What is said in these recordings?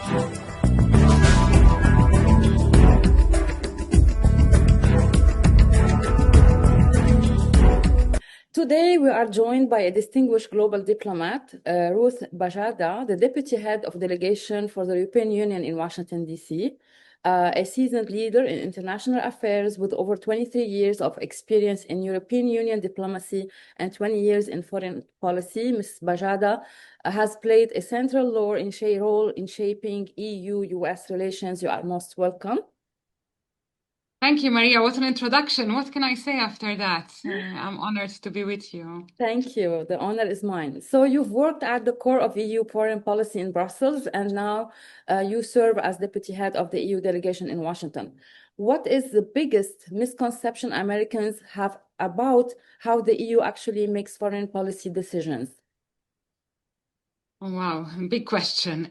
Today, we are joined by a distinguished global diplomat, Ruth Bajada, the Deputy Head of Delegation for the European Union in Washington, D.C., a seasoned leader in international affairs with over 23 years of experience in European Union diplomacy and 20 years in foreign policy. Ms. Bajada has played a central role in shaping EU-US relations. You are most welcome. Thank you, Maria. What an introduction. What can I say after that? I'm honored to be with you. Thank you. The honor is mine. So you've worked at the core of EU foreign policy in Brussels, and now you serve as deputy head of the EU delegation in Washington. What is the biggest misconception Americans have about how the EU actually makes foreign policy decisions? Oh, wow, big question.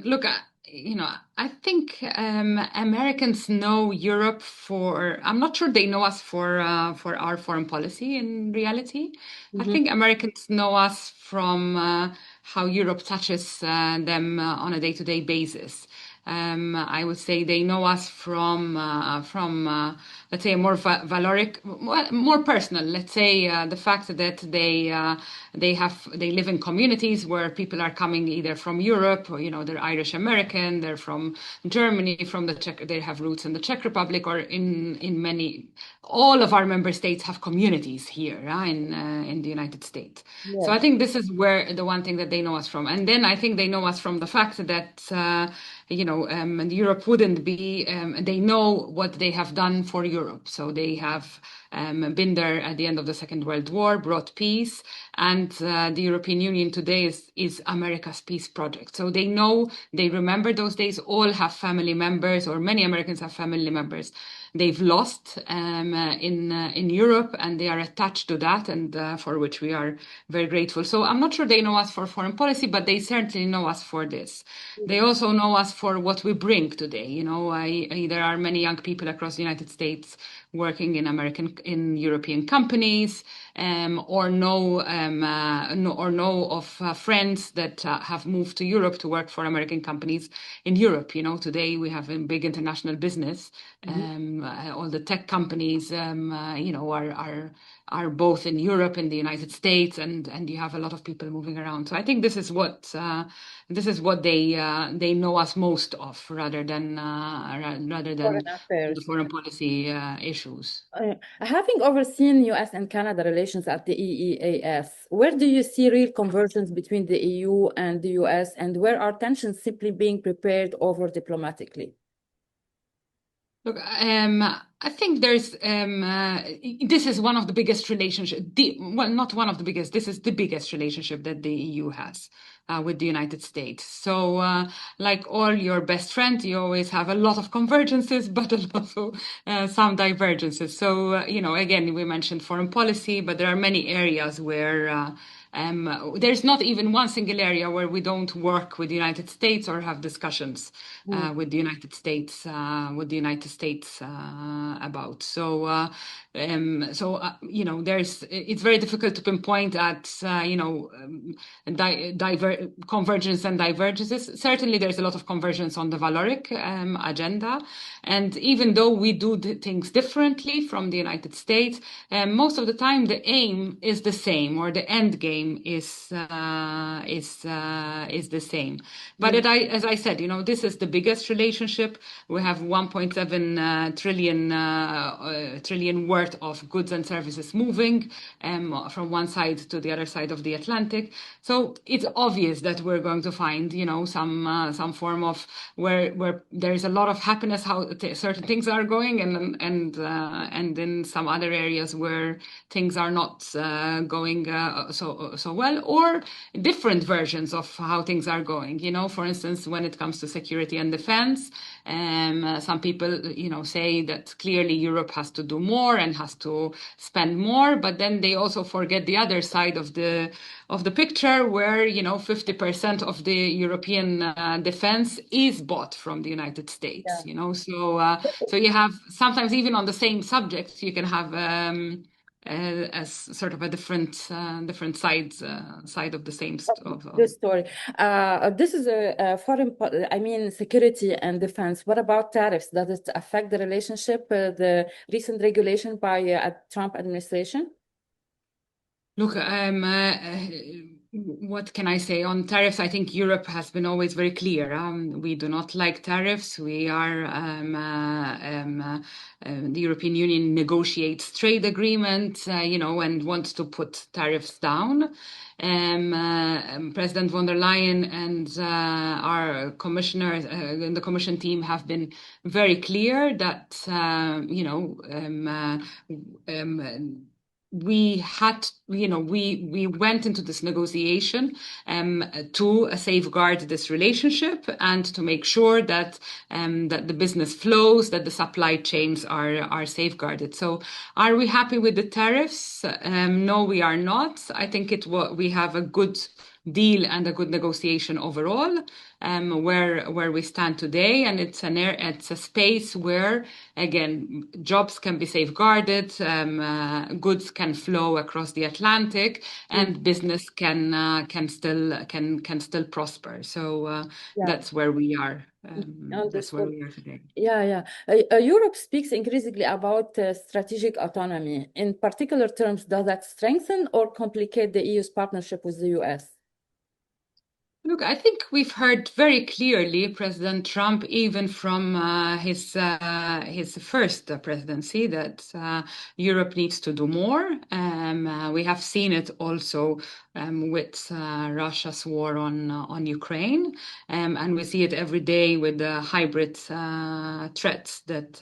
Look, I think Americans know Europe for, I'm not sure they know us for our foreign policy in reality. I think Americans know us from how Europe touches them on a day-to-day basis. I would say they know us from let's say, a more valoric, more personal. Let's say the fact that they live in communities where people are coming either from Europe or they're Irish American, they're from Germany, from the Czech, they have roots in the Czech Republic, or in all of our member states have communities here in the United States. Yes. So I think this is where the one thing that they know us from, and then I think they know us from the fact that Europe wouldn't be, they know what they have done for Europe. So they have been there at the end of the Second World War, brought peace, and the European Union today is America's peace project. So they know, they remember those days, all have family members, or many Americans have family members they've lost in Europe, and they are attached to that, and for which we are very grateful. So I'm not sure they know us for foreign policy, but they certainly know us for this. They also know us for what we bring today. There are many young people across the United States working in European companies, or know of friends that have moved to Europe to work for American companies in Europe. Today we have a big international business. All the tech companies, are both in Europe and the United States, and you have a lot of people moving around. So I think this is what they know us most of, rather than the foreign policy issues. Having overseen US and Canada relations at the EEAS, where do you see real convergence between the EU and the US, and where are tensions simply being prepared over diplomatically? Look, I think there's this is one of the biggest relationships. Well, not one of the biggest. This is the biggest relationship that the EU has with the United States. So, like all your best friends, you always have a lot of convergences, but also some divergences. So, again, we mentioned foreign policy, but there are many areas where there's not even one single area where we don't work with the United States or have discussions with the United States about. So it's very difficult to pinpoint at convergence and divergences. Certainly, there's a lot of convergence on the valoric agenda, and even though we do things differently from the United States, most of the time the aim is the same, or the end game is the same. But as I said, this is the biggest relationship. We have 1.7 trillion worth of goods and services moving from one side to the other side of the Atlantic. So it's obvious that we're going to find, some form of where there is a lot of happiness how certain things are going, and in some other areas where things are not going so well, or different versions of how things are going. For instance, when it comes to security and defense, some people, say that clearly Europe has to do more and has to spend more, but then they also forget the other side of the picture, where 50% of the European defense is bought from the United States. So you have sometimes, even on the same subject, you can have as sort of a different side of the same This story. This is a foreign, I mean, security and defense. What about tariffs? Does it affect the relationship, the recent regulation by Trump administration? Look, what can I say on tariffs? I think Europe has been always very clear. We do not like tariffs. We are the European Union negotiates trade agreements, and wants to put tariffs down. President von der Leyen and our commissioners and the Commission team have been very clear that we had, we went into this negotiation to safeguard this relationship and to make sure that that the business flows, that the supply chains are safeguarded. So, are we happy with the tariffs? No, we are not. I think we have a good deal and a good negotiation overall, where we stand today, and it's a space where, again, jobs can be safeguarded, goods can flow across the Atlantic, and business can still prosper. So Yeah, that's where we are. That's where understood. we are today. Yeah, yeah. Europe speaks increasingly about strategic autonomy. In particular terms, does that strengthen or complicate the EU's partnership with the US? Look, I think we've heard very clearly President Trump, even from his first presidency, that Europe needs to do more. We have seen it also with Russia's war on Ukraine, and we see it every day with the hybrid threats that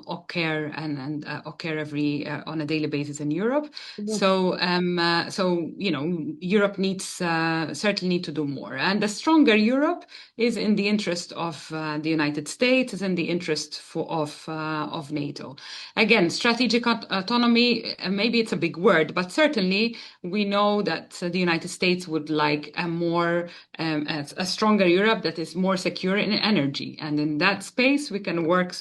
occur and occur on a daily basis in Europe. So, Europe needs certainly need to do more, and a stronger Europe is in the interest of the United States, is in the interest of NATO. Again, strategic autonomy. Maybe it's a big word, but certainly we know that the United States would like a stronger Europe that is more secure in energy, and in that space we can work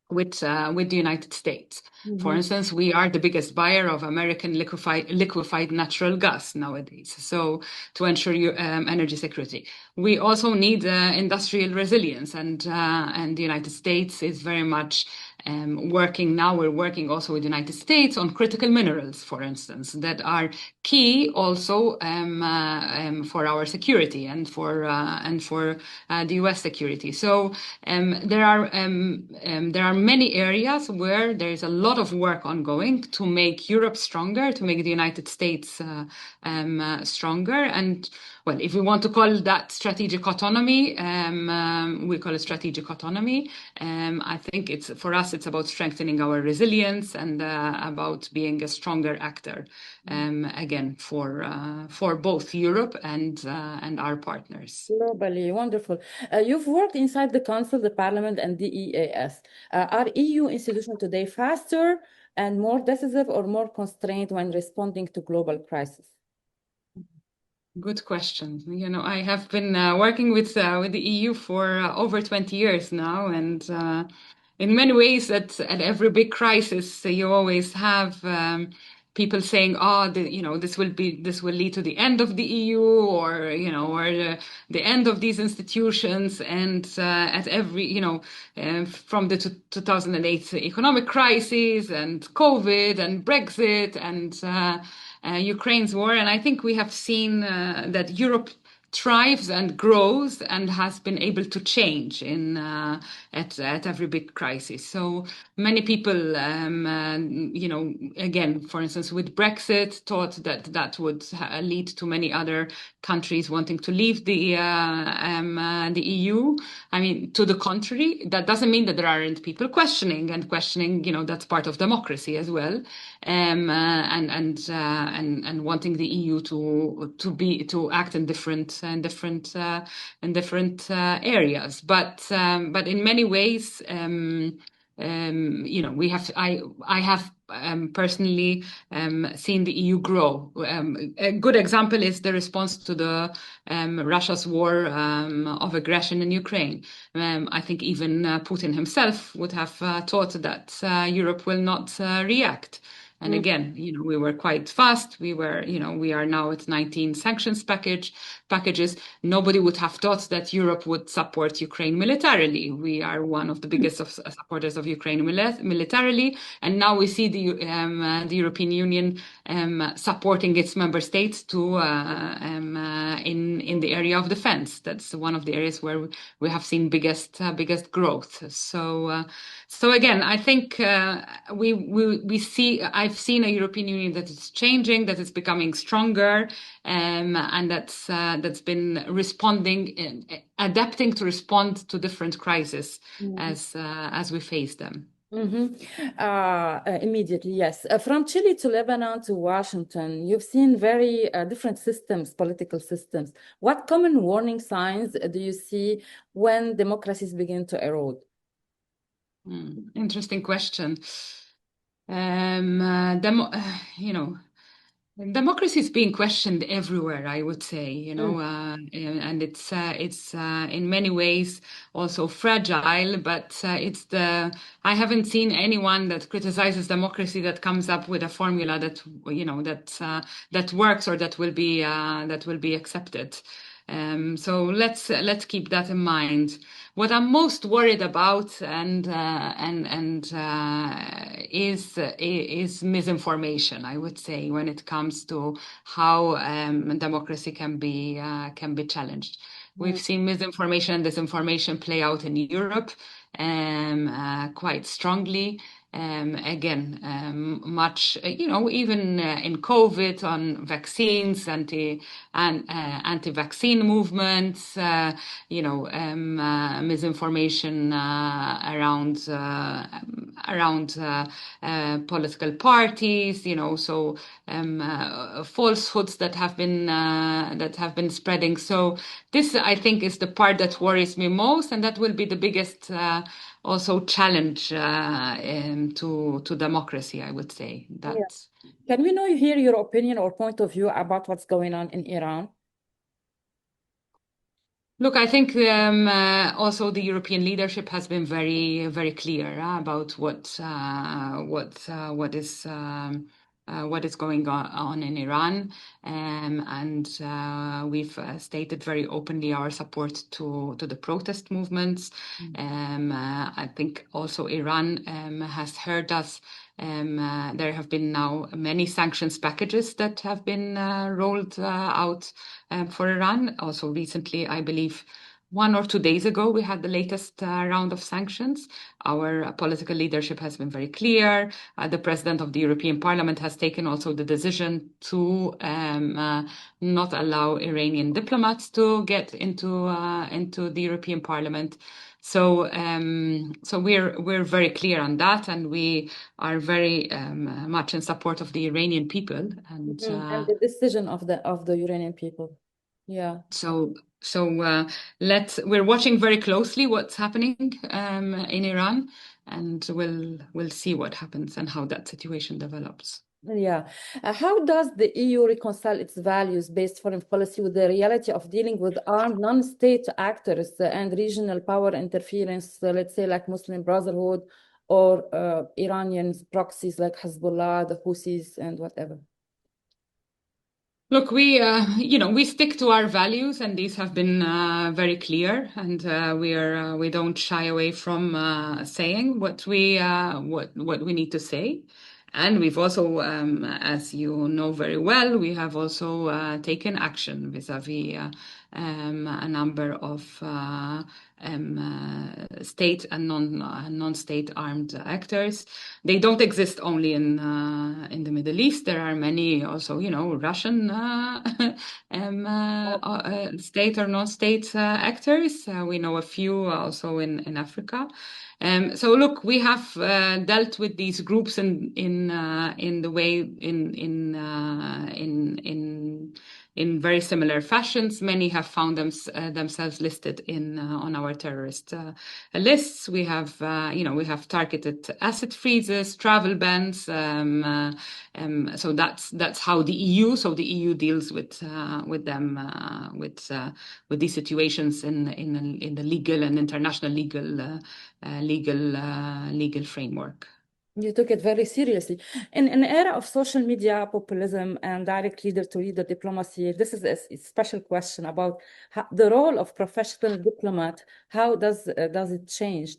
with the United States. For instance, we are the biggest buyer of American liquefied natural gas nowadays. So to ensure energy security, we also need industrial resilience, and the United States is very much working now. We're working also with the United States on critical minerals, for instance, that are key also for our security and for the U.S. security. So there are many areas where there is a lot of work ongoing to make Europe stronger, to make the United States stronger. And well, if we want to call that strategic autonomy, we call it strategic autonomy. I think for us, it's about strengthening our resilience and about being a stronger actor, again, for both Europe and our partners. Globally, wonderful. You've worked inside the Council, the Parliament, and the EAS. Are EU institutions today faster and more decisive or more constrained when responding to global crises? Good question. I have been working with the EU for over 20 years now, and in many ways, at every big crisis, you always have people saying, "Oh, this will lead to the end of the EU, or the end of these institutions." And at every, from the 2008 economic crisis and COVID and Brexit and Ukraine's war, and I think we have seen that Europe thrives and grows and has been able to change at every big crisis. So many people, again, for instance, with Brexit, thought that would lead to many other countries wanting to leave the EU. I mean, to the contrary, that doesn't mean that there aren't people questioning. That's part of democracy as well, and wanting the EU to act in different areas. But in many ways, I have personally seen the EU grow. A good example is the response to the Russia's war of aggression in Ukraine. I think even Putin himself would have thought that Europe will not react. And Mm, again, we were quite fast. We are now at 19 packages. Nobody would have thought that Europe would support Ukraine militarily. We are one of the biggest supporters of Ukraine militarily, and now we see the European Union supporting its member states in the area of defense. That's one of the areas where we have seen biggest growth. So again, I think we see. I've seen a European Union that is changing, that is becoming stronger, and that's been responding, adapting to respond to different crises mhm, as we face them. mhm. Immediately, yes. From Chile to Lebanon to Washington, you've seen very different systems, political systems. What common warning signs do you see when democracies begin to erode? Interesting question. Demo, Democracy is being questioned everywhere, I would say, Mm, and it's in many ways also fragile, but I haven't seen anyone that criticizes democracy that comes up with a formula that works or that will be accepted. So let's keep that in mind. What I'm most worried about is misinformation, I would say, when it comes to how democracy can be challenged. We've mm, seen misinformation and disinformation play out in Europe quite strongly. Again, much, even in COVID on vaccines, anti-vaccine movements, misinformation around political parties, falsehoods that have been spreading. So this, I think, is the part that worries me most, and that will be the biggest also challenge to democracy, I would say. yeah. That Can we know hear your opinion or point of view about what's going on in Iran? Look, I think also the European leadership has been very clear about what is going on in Iran, and we've stated very openly our support to the protest movements. Mm, I think also Iran has heard us. There have been now many sanctions packages that have been rolled out for Iran. Also recently, I believe 1 or 2 days ago, we had the latest round of sanctions. Our political leadership has been very clear. The president of the European Parliament has taken also the decision to not allow Iranian diplomats to get into the European Parliament. So we're very clear on that, and we are very much in support of the Iranian people. And mhm. And the decision of the Iranian people. Yeah. so so we're watching very closely what's happening in Iran, and we'll see what happens and how that situation develops. Yeah. How does the EU reconcile its values-based foreign policy with the reality of dealing with armed non-state actors and regional power interference, let's say like Muslim Brotherhood or Iranian proxies like Hezbollah, the Houthis, and whatever? Look, we stick to our values, and these have been very clear, and we don't shy away from saying what we need to say. And we've also, as you know very well, we have also taken action vis-à-vis a number of state and non-state armed actors. They don't exist only in the Middle East. There are many also, Russian state or non-state actors. We know a few also in Africa. So look, we have dealt with these groups in the way in in very similar fashions. Many have found themselves listed in on our terrorist lists. We have we have targeted asset freezes, travel bans. So that's how the EU. So the EU deals with them with these situations in the legal and international legal framework. You took it very seriously. In an era of social media populism and direct leader-to-leader diplomacy, this is a special question about the role of professional diplomat. How does it change?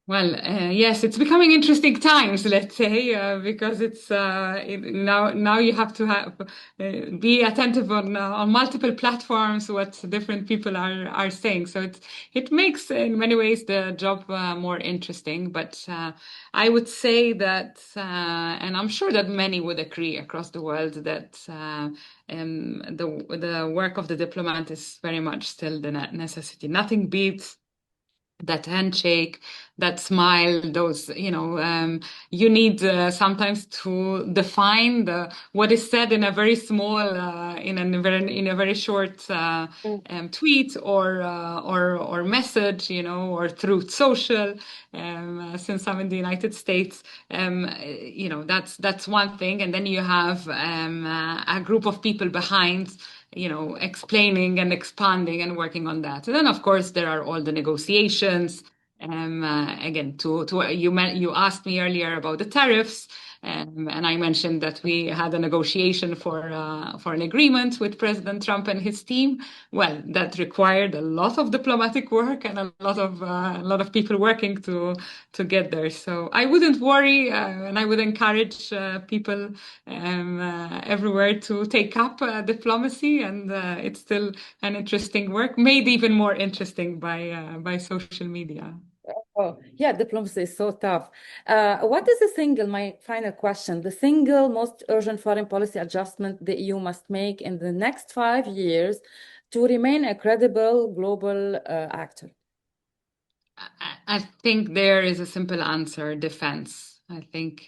Well, yes, it's becoming interesting times, let's say, because it's now you have to be attentive on multiple platforms what different people are saying. So it makes in many ways the job more interesting. But I would say that, and I'm sure that many would agree across the world that the work of the diplomat is very much still the necessity. Nothing beats that handshake, that smile, those, you need sometimes to define what is said in a very small, in a very short tweet or message, or through social. Since I'm in the United States, that's one thing, and then you have a group of people behind, explaining and expanding and working on that. And then, of course, there are all the negotiations. Again, you asked me earlier about the tariffs, and I mentioned that we had a negotiation for an agreement with President Trump and his team. Well, that required a lot of diplomatic work and a lot of people working to get there. So I wouldn't worry, and I would encourage people everywhere to take up diplomacy, and it's still an interesting work, made even more interesting by social media. Oh, yeah, diplomacy is so tough. What is my final question, the single most urgent foreign policy adjustment the EU must make in the next 5 years to remain a credible global actor? I think there is a simple answer: defense. I think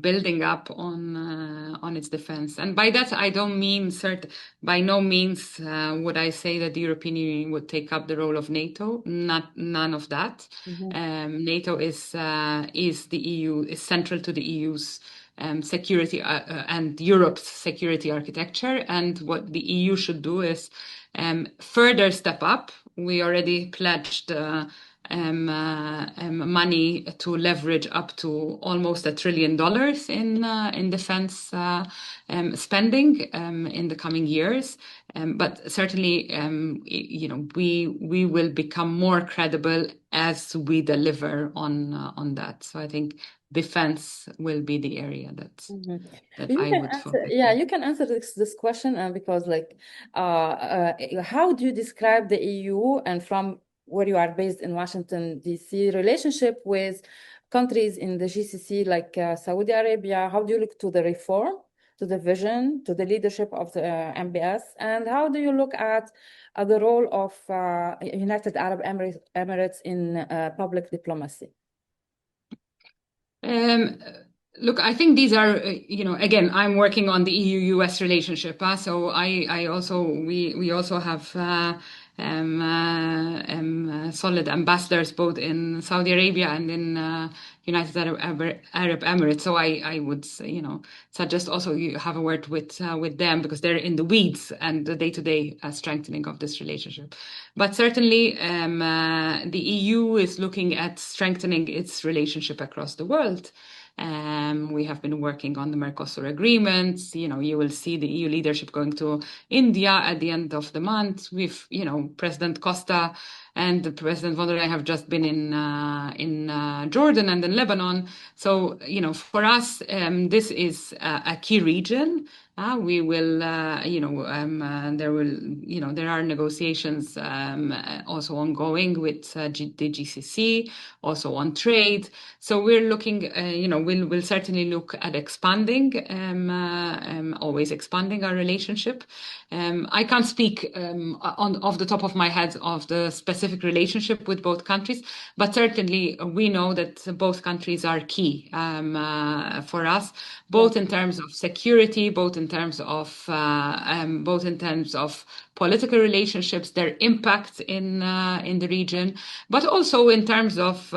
building up on its defense, and by that I don't mean by no means would I say that the European Union would take up the role of NATO. None of that. NATO is the EU, is central to the EU's security and Europe's security architecture. And what the EU should do is further step up. We already pledged money to leverage up to almost $1 trillion in defense spending in the coming years. But certainly, we will become more credible as we deliver on that. So I think defense will be the area that I would focus on. Yeah, you can answer this question because, how do you describe the EU and from where you are based in Washington, D.C., relationship with countries in the GCC like Saudi Arabia? How do you look to the reform, to the vision, to the leadership of the MBS? And how do you look at the role of United Arab Emirates in public diplomacy? Look, I think these are, again, I'm working on the EU-US relationship. So we also have solid ambassadors both in Saudi Arabia and in United Arab Emirates. So I would, suggest also you have a word with them because they're in the weeds and the day-to-day strengthening of this relationship. But certainly, the EU is looking at strengthening its relationship across the world. We have been working on the Mercosur agreements. You will see the EU leadership going to India at the end of the month. We've, President Costa and President von der Leyen have just been in Jordan and in Lebanon. So, for us, this is a key region. We will, there are negotiations also ongoing with the GCC, also on trade. So we're looking, we'll certainly look at expanding, always expanding our relationship. I can't speak off the top of my head of the specific specific relationship with both countries, but certainly we know that both countries are key for us, both in terms of security, both in terms of political relationships, their impact in the region, but also in terms of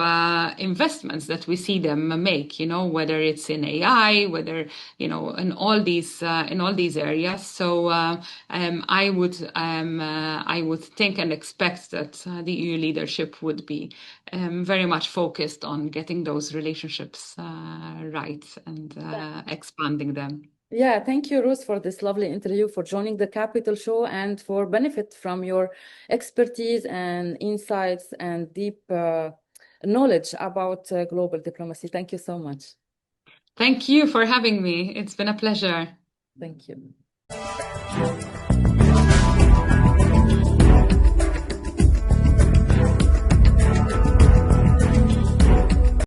investments that we see them make. Whether it's in AI, whether in all these areas. So I would think and expect that the EU leadership would be very much focused on getting those relationships right and expanding them. Yeah, thank you, Ruth, for this lovely interview, for joining the Capital Show, and for benefit from your expertise and insights and deep knowledge about global diplomacy. Thank you so much. Thank you for having me. It's been a pleasure. Thank you.